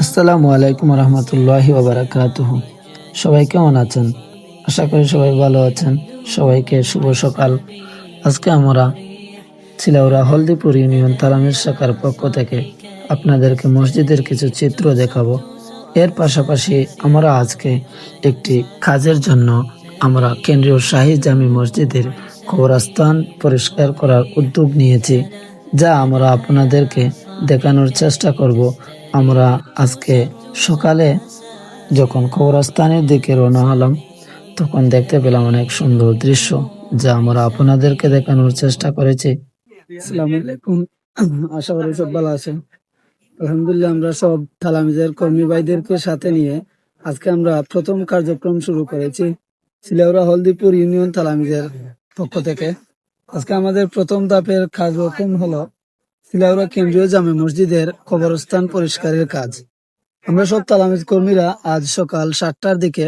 আসসালামু আলাইকুম রহমতুল্লাহি ওবারাকাতুহু। সবাই কেমন আছেন? আশা করি সবাই ভালো আছেন। সবাইকে শুভ সকাল। আজকে আমরা ছিলাউড়া হলদিপুর ইউনিয়ন তালামির শাখার পক্ষ থেকে আপনাদেরকে মসজিদের কিছু চিত্র দেখাবো। এর পাশাপাশি আমরা আজকে একটি কাজের জন্য আমরা কেন্দ্রীয় শাহী জামি মসজিদের কবরস্থান পরিষ্কার করার উদ্যোগ নিয়েছি, যা আমরা আপনাদেরকে দেখানোর চেষ্টা করব। আমরা আজকে সকালে যখন কবরস্থানের দিকে রওনা হলাম, তখন দেখতে পেলাম অনেক সুন্দর দৃশ্য, যা আমরা আপনাদেরকে দেখানোর চেষ্টা করেছি। আসসালামু আলাইকুম, আশা করি সব ভালো আছেন। আলহামদুলিল্লাহ, আমরা সব তালামিজের কর্মী ভাইদেরকে সাথে নিয়ে আজকে আমরা প্রথম কার্যক্রম শুরু করেছি ছিলাউড়া হলদিপুর ইউনিয়ন তালামিজের পক্ষ থেকে। আজকে আমাদের প্রথম ধাপের কার্যক্রম হলো ছিলাউড়া কেন্দ্রীয় জামে মসজিদের কবরস্থান পরিষ্কারের কাজ। আমরা সব তালামিজ কর্মীরা আজ সকাল 7টার দিকে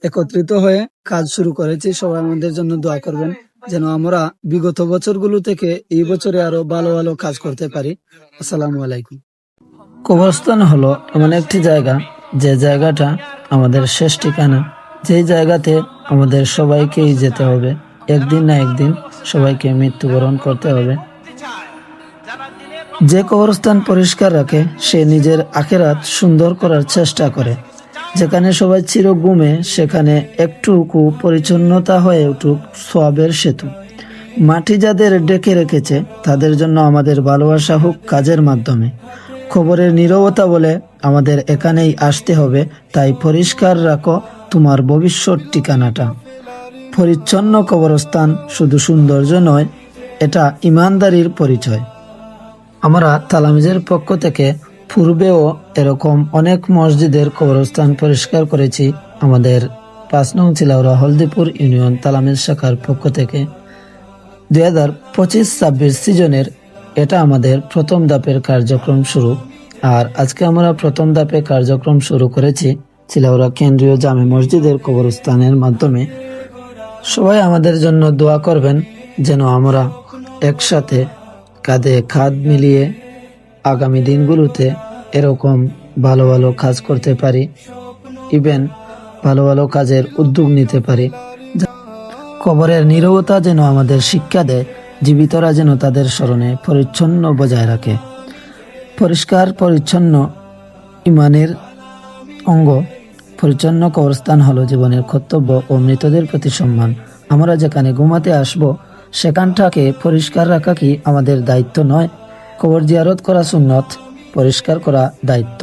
একত্রিত হয়ে কাজ শুরু করেছি। সবাই আমাদের জন্য দোয়া করবেন, যেন আমরা বিগত বছরগুলো থেকে এই বছরে আরো ভালো ভালো কাজ করতে পারি। আসসালামু আলাইকুম। কবরস্থান হলো এমন একটি জায়গা, যে জায়গাটা আমাদের শেষ ঠিকানা, যেই জায়গাতে আমাদের সবাইকেই যেতে হবে। একদিন না একদিন সবাইকে মৃত্যুবরণ করতে হবে। যে কবরস্থান পরিষ্কার রাখে সে নিজের আখেরাত সুন্দর করার চেষ্টা করে। যেখানে সবাই চির ঘুমে, সেখানে একটুকু পরিচ্ছন্নতা হয়ে উঠুক সওয়াবের সেতু। মাটি যাদের ডেকে রেখেছে তাদের জন্য আমাদের ভালোবাসা হোক কাজের মাধ্যমে। খবরের নীরবতা বলে আমাদের এখানেই আসতে হবে, তাই পরিষ্কার রাখো তোমার ভবিষ্যৎ ঠিকানাটা। পরিচ্ছন্ন কবরস্থান শুধু সৌন্দর্য নয়, এটা ইমানদারির পরিচয়। আমরা তালামিজের পক্ষ থেকে পূর্বেও এরকম অনেক মসজিদের কবরস্থান পরিষ্কার করেছি আমাদের 5 নং ছিলাউড়া হলদিপুর ইউনিয়ন তালামিজ শাখার পক্ষ থেকে। 2025-26 সিজনের এটা আমাদের প্রথম ধাপের কার্যক্রম শুরু। আর আজকে আমরা প্রথম ধাপে কার্যক্রম শুরু করেছি ছিলাউড়া কেন্দ্রীয় জামে মসজিদের কবরস্থানের মাধ্যমে। সবাই আমাদের জন্য দোয়া করবেন, যেন আমরা একসাথে কাঁধে কাঁধ মিলিয়ে আগামী দিনগুলোতে এরকম ভালো ভালো কাজ করতে পারি, ইভেন ভালো ভালো কাজের উদ্যোগ নিতে পারি। কবরের নীরবতা যেন আমাদের শিক্ষা দেয়, জীবিতরা যেন তাদের স্মরণে পরিচ্ছন্ন বজায় রাখে। পরিষ্কার পরিচ্ছন্ন ইমানের অঙ্গ। পরিচ্ছন্ন কবরস্থান হলো জীবনের কর্তব্য ও মৃতদের প্রতি সম্মান। আমরা যেখানে ঘুমাতে আসব, সেখানটাকে পরিষ্কার রাখা কি আমাদের দায়িত্ব নয়? কবর জিয়ারত করা সুন্নত, পরিষ্কার করা দায়িত্ব।